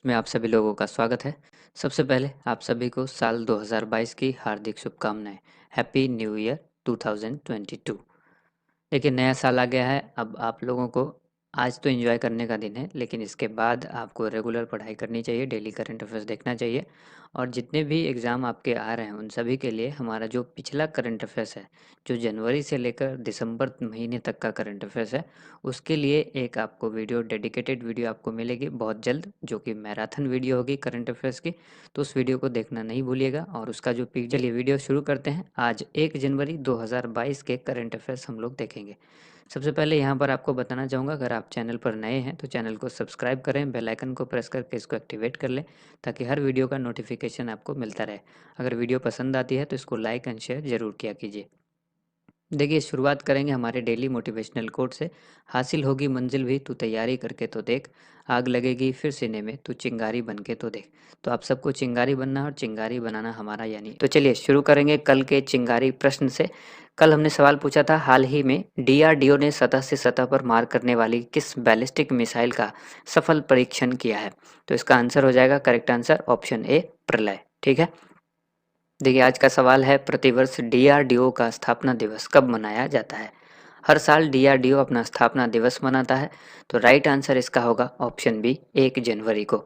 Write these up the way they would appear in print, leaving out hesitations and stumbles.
में आप सभी लोगों का स्वागत है। सबसे पहले आप सभी को साल 2022 की हार्दिक शुभकामनाएं। Happy new year 2022। देखिए नया साल आ गया है। अब आप लोगों को आज तो एंजॉय करने का दिन है, लेकिन इसके बाद आपको रेगुलर पढ़ाई करनी चाहिए, डेली करंट अफेयर्स देखना चाहिए। और जितने भी एग्ज़ाम आपके आ रहे हैं उन सभी के लिए हमारा जो पिछला करंट अफेयर्स है, जो जनवरी से लेकर दिसंबर महीने तक का करंट अफेयर्स है, उसके लिए एक आपको वीडियो, डेडिकेटेड वीडियो आपको मिलेगी बहुत जल्द, जो कि मैराथन वीडियो होगी करंट अफेयर्स की। तो उस वीडियो को देखना नहीं भूलिएगा। और उसका जो पी चलिए वीडियो शुरू करते हैं। आज 1 जनवरी 2022 के करंट अफेयर्स हम लोग देखेंगे। सबसे पहले यहाँ पर आपको बताना चाहूँगा, अगर आप चैनल पर नए हैं तो चैनल को सब्सक्राइब करें, बेल आइकन को प्रेस करके इसको एक्टिवेट कर लें, ताकि हर वीडियो का नोटिफिकेशन आपको मिलता रहे। अगर वीडियो पसंद आती है तो इसको लाइक एंड शेयर ज़रूर किया कीजिए। देखिए शुरुआत करेंगे हमारे डेली मोटिवेशनल कोट से। हासिल होगी मंजिल भी तू तैयारी करके तो देख, आग लगेगी फिर सीने में तू चिंगारी बन के तो देख। तो आप सबको चिंगारी बनना और चिंगारी बनाना हमारा यानी। तो चलिए शुरू करेंगे कल के चिंगारी प्रश्न से। कल हमने सवाल पूछा था, हाल ही में डीआरडीओ ने सतह से सतह पर मार करने वाली किस बैलिस्टिक मिसाइल का सफल परीक्षण किया है? तो इसका आंसर हो जाएगा, करेक्ट आंसर ऑप्शन ए, प्रलय। ठीक है। देखिए आज का सवाल है, प्रतिवर्ष डीआरडीओ का स्थापना दिवस कब मनाया जाता है? हर साल डीआरडीओ अपना स्थापना दिवस मनाता है। तो राइट आंसर इसका होगा ऑप्शन बी, 1 जनवरी को।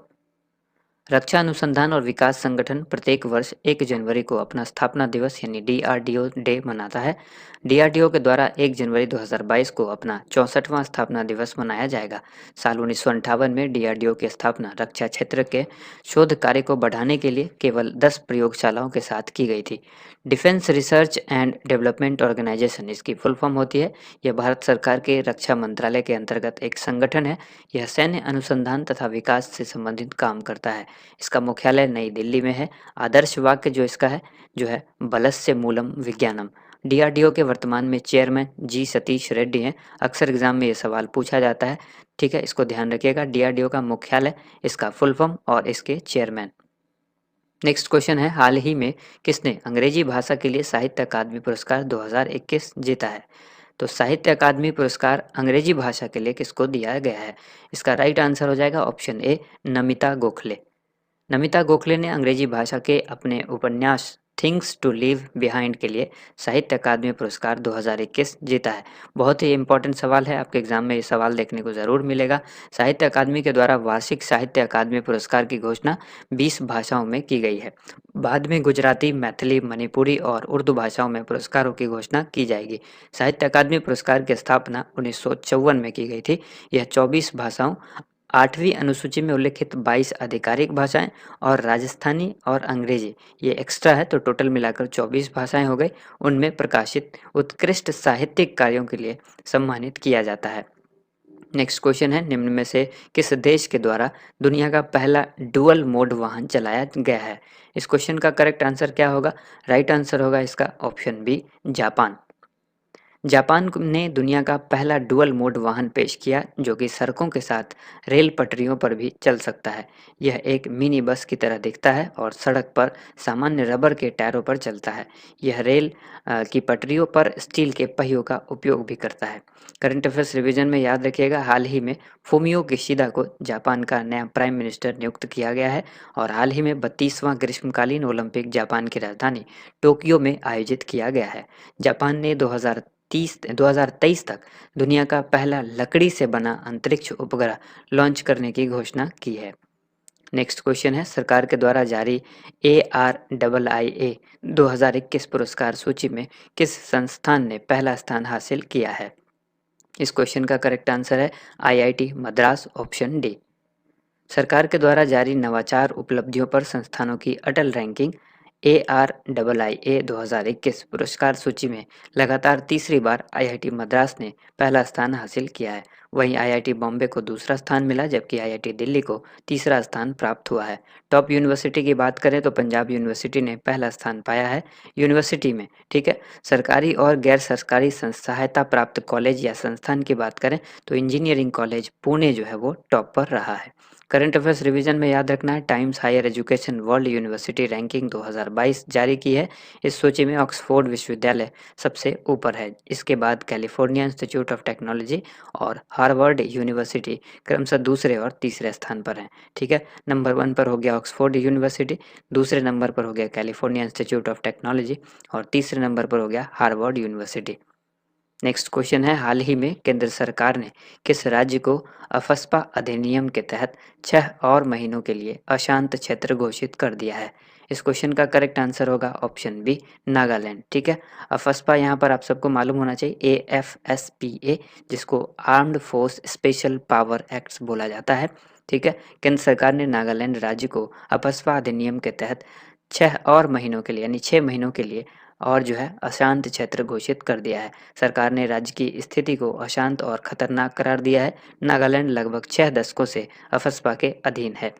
रक्षा अनुसंधान और विकास संगठन प्रत्येक वर्ष 1 जनवरी को अपना स्थापना दिवस यानी डीआरडीओ डे मनाता है। डीआरडीओ के द्वारा 1 जनवरी 2022 को अपना 64वां स्थापना दिवस मनाया जाएगा। साल 1958 में डीआरडीओ की स्थापना रक्षा क्षेत्र के शोध कार्य को बढ़ाने के लिए केवल 10 प्रयोगशालाओं के साथ की गई थी। Defence research and development organisation इसकी फुल फॉर्म होती है। यह भारत सरकार के रक्षा मंत्रालय के अंतर्गत एक संगठन है। यह सैन्य अनुसंधान तथा विकास से संबंधित काम करता है। इसका मुख्यालय नई दिल्ली में है। आदर्श वाक्य जो इसका है, जो है बलस्य मूलम विज्ञानम। डीआरडीओ के वर्तमान में चेयरमैन जी सतीश रेड्डी हैं। अक्सर एग्जाम में ये सवाल पूछा जाता है। ठीक है, इसको ध्यान रखिएगा। डीआरडीओ का मुख्यालय, इसका फुल फॉर्म और इसके चेयरमैन। नेक्स्ट क्वेश्चन है, हाल ही में किसने अंग्रेजी भाषा के लिए साहित्य अकादमी पुरस्कार 2021 जीता है? तो साहित्य अकादमी पुरस्कार अंग्रेजी भाषा के लिए किसको दिया गया है? इसका राइट आंसर हो जाएगा ऑप्शन ए, नमिता गोखले। नमिता गोखले ने अंग्रेजी भाषा के अपने उपन्यास थिंग्स टू लीव बिहाइंड के लिए साहित्य अकादमी पुरस्कार 2021 जीता है। बहुत ही इंपॉर्टेंट सवाल है, आपके एग्जाम में ये सवाल देखने को ज़रूर मिलेगा। साहित्य अकादमी के द्वारा वार्षिक साहित्य अकादमी पुरस्कार की घोषणा 20 भाषाओं में की गई है। बाद में गुजराती, मैथिली, मणिपुरी और उर्दू भाषाओं में पुरस्कारों की घोषणा की जाएगी। साहित्य अकादमी पुरस्कार की स्थापना 1954 में की गई थी। यह 24 भाषाओं, 8वीं अनुसूची में उल्लिखित 22 आधिकारिक भाषाएं और राजस्थानी और अंग्रेजी ये एक्स्ट्रा है, तो टोटल मिलाकर 24 भाषाएं हो गई। उनमें प्रकाशित उत्कृष्ट साहित्यिक कार्यों के लिए सम्मानित किया जाता है। नेक्स्ट क्वेश्चन है, निम्न में से किस देश के द्वारा दुनिया का पहला डुअल मोड वाहन चलाया गया है? इस क्वेश्चन का करेक्ट आंसर क्या होगा? राइट आंसर होगा इसका ऑप्शन बी, जापान। जापान ने दुनिया का पहला डुअल मोड वाहन पेश किया, जो कि सड़कों के साथ रेल पटरियों पर भी चल सकता है। यह एक मिनी बस की तरह दिखता है और सड़क पर सामान्य रबर के टायरों पर चलता है। यह रेल की पटरियों पर स्टील के पहियों का उपयोग भी करता है। करंट अफेयर्स रिवीजन में याद रखिएगा, हाल ही में फूमियो किशिदा को जापान का नया प्राइम मिनिस्टर नियुक्त किया गया है। और हाल ही में 32वां ग्रीष्मकालीन ओलंपिक जापान की राजधानी टोक्यो में आयोजित किया गया है। जापान ने 2023 तक दुनिया का पहला लकड़ी से बना अंतरिक्ष उपग्रह लॉन्च करने की घोषणा की है। नेक्स्ट क्वेश्चन है, सरकार के द्वारा जारी ARIIA 2021 पुरस्कार सूची में किस संस्थान ने पहला स्थान हासिल किया है? इस क्वेश्चन का करेक्ट आंसर है IIT मद्रास, ऑप्शन डी। सरकार के द्वारा जारी नवाचार उपलब्धियों पर संस्थानों की अटल रैंकिंग ARIIA 2021 पुरस्कार सूची में लगातार तीसरी बार IIT मद्रास ने पहला स्थान हासिल किया है। वहीं IIT बॉम्बे को दूसरा स्थान मिला, जबकि IIT दिल्ली को तीसरा स्थान प्राप्त हुआ है। टॉप यूनिवर्सिटी की बात करें तो पंजाब यूनिवर्सिटी ने पहला स्थान पाया है यूनिवर्सिटी में। ठीक है। सरकारी और गैर सरकारी सहायता प्राप्त कॉलेज या संस्थान की बात करें तो इंजीनियरिंग कॉलेज पुणे जो है वो टॉप पर रहा है। करंट अफेयर्स रिवीजन में याद रखना है, Times higher education world university ranking 2022 जारी की है। इस सूची में ऑक्सफोर्ड विश्वविद्यालय सबसे ऊपर है। इसके बाद कैलिफोर्निया इंस्टीट्यूट ऑफ टेक्नोलॉजी और हार्वर्ड यूनिवर्सिटी क्रमशः दूसरे और तीसरे स्थान पर हैं। ठीक है, नंबर 1 पर हो गया ऑक्सफोर्ड यूनिवर्सिटी, दूसरे नंबर पर हो गया कैलिफोर्निया इंस्टीट्यूट ऑफ टेक्नोलॉजी और तीसरे नंबर पर हो गया हार्वर्ड यूनिवर्सिटी। नेक्स्ट क्वेश्चन है, हाल ही में केंद्र सरकार ने किस राज्य को अफस्पा अधिनियम के तहत 6 और महीनों के लिए अशांत क्षेत्र घोषित कर दिया है? इस क्वेश्चन का करेक्ट आंसर होगा ऑप्शन बी, नागालैंड। ठीक है, अफस्पा यहाँ पर आप सबको मालूम होना चाहिए AFSPA, जिसको armed force special power acts बोला जाता है। ठीक है, केंद्र सरकार ने नागालैंड राज्य को अफस्पा अधिनियम के तहत 6 और महीनों के लिए यानी 6 महीनों के लिए और जो है अशांत क्षेत्र घोषित कर दिया है। सरकार ने राज्य की स्थिति को अशांत और खतरनाक करार दिया है। नागालैंड लगभग 6 दशकों से अफस्पा के अधीन है।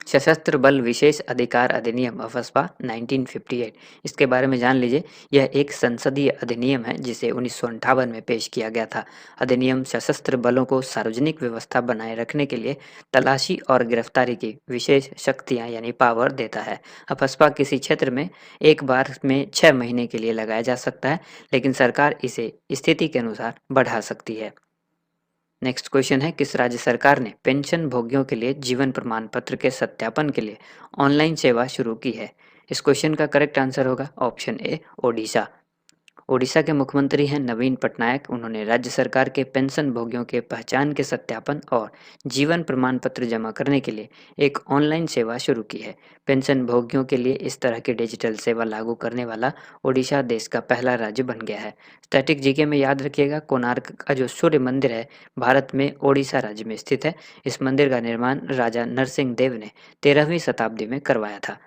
सशस्त्र बल विशेष अधिकार अधिनियम अफस्पा 1958, इसके बारे में जान लीजिए। यह एक संसदीय अधिनियम है जिसे 1958 में पेश किया गया था। अधिनियम सशस्त्र बलों को सार्वजनिक व्यवस्था बनाए रखने के लिए तलाशी और गिरफ्तारी की विशेष शक्तियां यानी पावर देता है। अफस्पा किसी क्षेत्र में एक बार में 6 महीने के लिए लगाया जा सकता है, लेकिन सरकार इसे स्थिति के अनुसार बढ़ा सकती है। नेक्स्ट क्वेश्चन है, किस राज्य सरकार ने पेंशन भोगियों के लिए जीवन प्रमाण पत्र के सत्यापन के लिए ऑनलाइन सेवा शुरू की है? इस क्वेश्चन का करेक्ट आंसर होगा ऑप्शन ए, ओडिशा। ओडिशा के मुख्यमंत्री हैं नवीन पटनायक। उन्होंने राज्य सरकार के पेंशन भोगियों के पहचान के सत्यापन और जीवन प्रमाण पत्र जमा करने के लिए एक ऑनलाइन सेवा शुरू की है। पेंशन भोगियों के लिए इस तरह की डिजिटल सेवा लागू करने वाला ओडिशा देश का पहला राज्य बन गया है। स्टैटिक जीके में याद रखिएगा, कोणार्क का जो सूर्य मंदिर है भारत में ओडिशा राज्य में स्थित है। इस मंदिर का निर्माण राजा नरसिंह देव ने 13वीं शताब्दी में करवाया था।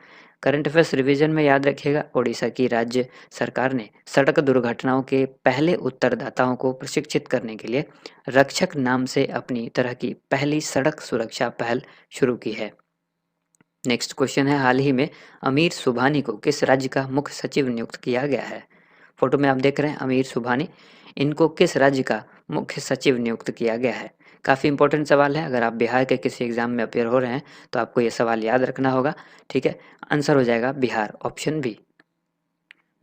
करंट अफेयर्स रिवीजन में याद रखिएगा, ओडिशा की राज्य सरकार ने सड़क दुर्घटनाओं के पहले उत्तरदाताओं को प्रशिक्षित करने के लिए रक्षक नाम से अपनी तरह की पहली सड़क सुरक्षा पहल शुरू की है। नेक्स्ट क्वेश्चन है, हाल ही में अमीर सुबहानी को किस राज्य का मुख्य सचिव नियुक्त किया गया है? फोटो में आप देख रहे हैं अमीर सुबहानी, इनको किस राज्य का मुख्य सचिव नियुक्त किया गया है? काफ़ी इंपॉर्टेंट सवाल है। अगर आप बिहार के किसी एग्जाम में अपेयर हो रहे हैं तो आपको ये सवाल याद रखना होगा। ठीक है, आंसर हो जाएगा बिहार, ऑप्शन बी।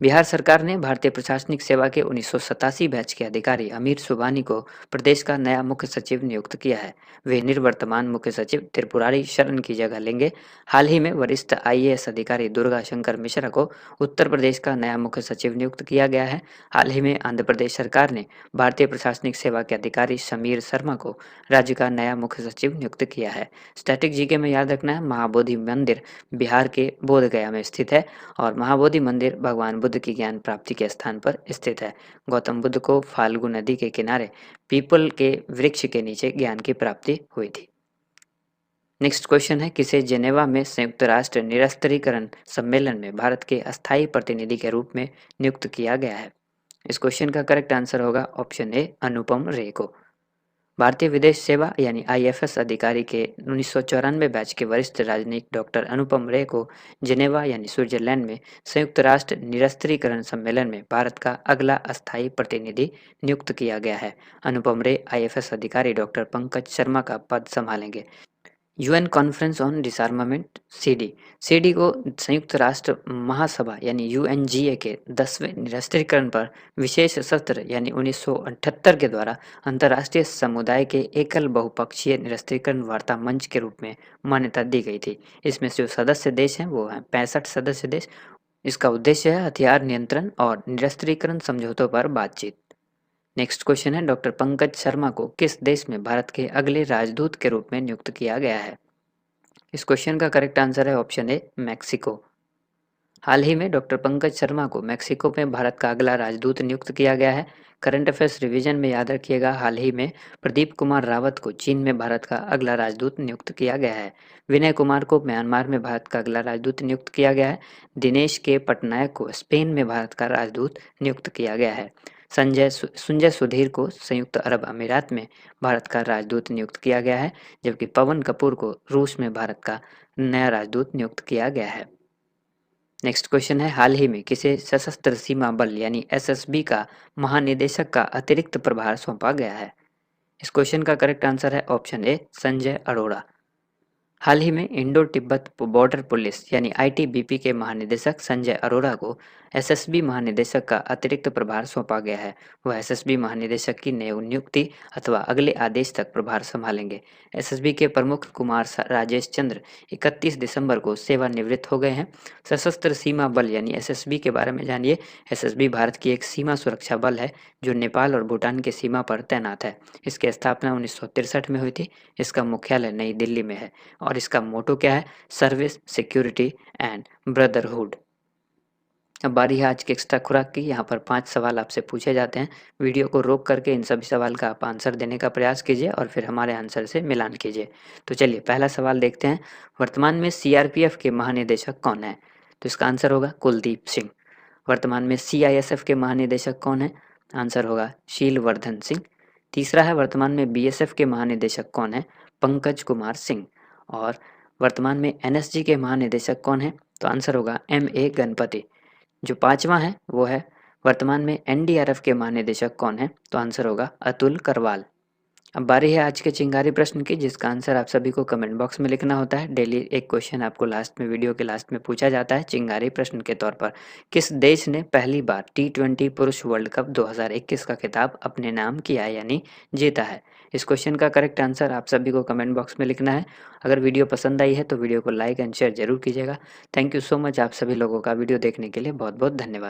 बिहार सरकार ने भारतीय प्रशासनिक सेवा के 1987 बैच के अधिकारी अमीर सुबहानी को प्रदेश का नया मुख्य सचिव नियुक्त किया है। वे निवर्तमान मुख्य सचिव त्रिपुरारी शरण की जगह लेंगे। हाल ही में वरिष्ठ IAS अधिकारी दुर्गा शंकर मिश्रा को उत्तर प्रदेश का नया मुख्य सचिव नियुक्त किया गया है। हाल ही में आंध्र प्रदेश सरकार ने भारतीय प्रशासनिक सेवा के अधिकारी समीर शर्मा को राज्य का नया मुख्य सचिव नियुक्त किया है। स्टैटिक जीके में याद रखना है, महाबोधि मंदिर बिहार के बोधगया में स्थित है और महाबोधि मंदिर भगवान बुद्ध की ज्ञान प्राप्ति के स्थान पर स्थित है। गौतम बुद्ध को फाल्गु नदी के किनारे पीपल के वृक्ष के नीचे ज्ञान की प्राप्ति हुई थी। नेक्स्ट क्वेश्चन है, किसे जेनेवा में संयुक्त राष्ट्र निरस्त्रीकरण सम्मेलन में भारत के अस्थायी प्रतिनिधि के रूप में नियुक्त किया गया है? इस क्वेश्चन का करेक्ट आंसर होगा ऑप्शन ए, अनुपम रे को। भारतीय विदेश सेवा यानी IFS अधिकारी के 1994 बैच के वरिष्ठ राजनयिक डॉक्टर अनुपम रे को जिनेवा यानी स्विट्जरलैंड में संयुक्त राष्ट्र निरस्त्रीकरण सम्मेलन में भारत का अगला अस्थायी प्रतिनिधि नियुक्त किया गया है। अनुपम रे IFS अधिकारी डॉक्टर पंकज शर्मा का पद संभालेंगे। UN कॉन्फ्रेंस ऑन डिसआर्मामेंट सीडी को संयुक्त राष्ट्र महासभा यानी UNGA के 10वें निरस्त्रीकरण पर विशेष सत्र यानी 1978 के द्वारा अंतर्राष्ट्रीय समुदाय के एकल बहुपक्षीय निरस्त्रीकरण वार्ता मंच के रूप में मान्यता दी गई थी। इसमें जो सदस्य देश हैं वो हैं 65 सदस्य देश। इसका उद्देश्य है हथियार नियंत्रण और निरस्त्रीकरण समझौतों पर बातचीत। नेक्स्ट क्वेश्चन है, डॉक्टर पंकज शर्मा को किस देश में भारत के अगले राजदूत के रूप में नियुक्त किया गया है? इस क्वेश्चन का करेक्ट आंसर है ऑप्शन ए, मैक्सिको। हाल ही में डॉक्टर पंकज शर्मा को मैक्सिको में भारत का अगला राजदूत नियुक्त किया गया है। करंट अफेयर्स रिवीजन में याद रखिएगा, हाल ही में प्रदीप कुमार रावत को चीन में भारत का अगला राजदूत नियुक्त किया गया है। विनय कुमार को म्यांमार में भारत का अगला राजदूत नियुक्त किया गया है। दिनेश के पटनायक को स्पेन में भारत का राजदूत नियुक्त किया गया है। संजय सुधीर को संयुक्त अरब अमीरात में भारत का राजदूत नियुक्त किया गया है, जबकि पवन कपूर को रूस में भारत का नया राजदूत नियुक्त किया गया है। नेक्स्ट क्वेश्चन है, हाल ही में किसे सशस्त्र सीमा बल यानी SSB का महानिदेशक का अतिरिक्त प्रभार सौंपा गया है? इस क्वेश्चन का करेक्ट आंसर है ऑप्शन ए, संजय अरोड़ा। हाल ही में इंडो तिब्बत बॉर्डर पुलिस यानी आईटीबीपी के महानिदेशक संजय अरोरा को एसएसबी महानिदेशक का अतिरिक्त प्रभार सौंपा गया है। वह एसएसबी महानिदेशक की नियुक्ति अथवा अगले आदेश तक प्रभार संभालेंगे। एसएसबी के प्रमुख कुमार राजेश चंद्र 31 दिसंबर को सेवानिवृत्त हो गए हैं। सशस्त्र सीमा बल यानी एसएसबी के बारे में जानिए। एसएसबी भारत की एक सीमा सुरक्षा बल है जो नेपाल और भूटान की सीमा पर तैनात है। इसकी स्थापना 1963 में हुई थी। इसका मुख्यालय नई दिल्ली में है और इसका मोटो क्या है? Service, security and brotherhood. अब बारी है आज की एक्स्ट्रा खुराक की। यहाँ पर 5 सवाल आपसे पूछे जाते हैं। वीडियो को रोक करके इन सभी सवाल का आप आंसर देने का प्रयास कीजिए और फिर हमारे आंसर से मिलान कीजिए। तो चलिए पहला सवाल देखते हैं। वर्तमान में सीआरपीएफ के महानिदेशक कौन है? तो इसका आंसर होगा कुलदीप सिंह। वर्तमान में सीआईएसएफ के महानिदेशक कौन है? आंसर होगा शीलवर्धन सिंह। तीसरा है वर्तमान में बीएसएफ के महानिदेशक कौन है? पंकज कुमार सिंह। और वर्तमान में एनएसजी के महानिदेशक कौन है? तो आंसर होगा एम.ए. गणपति। जो पांचवा है वो है वर्तमान में एनडीआरएफ के महानिदेशक कौन है? तो आंसर होगा अतुल करवाल। अब बारी है आज के चिंगारी प्रश्न की, जिसका आंसर आप सभी को कमेंट बॉक्स में लिखना होता है। डेली एक क्वेश्चन आपको लास्ट में, वीडियो के लास्ट में पूछा जाता है चिंगारी प्रश्न के तौर पर। किस देश ने पहली बार टी20 पुरुष वर्ल्ड कप 2021 का खिताब अपने नाम किया यानी जीता है? इस क्वेश्चन का करेक्ट आंसर आप सभी को कमेंट बॉक्स में लिखना है। अगर वीडियो पसंद आई है तो वीडियो को लाइक एंड शेयर जरूर कीजिएगा। थैंक यू सो मच आप सभी लोगों का वीडियो देखने के लिए बहुत बहुत धन्यवाद।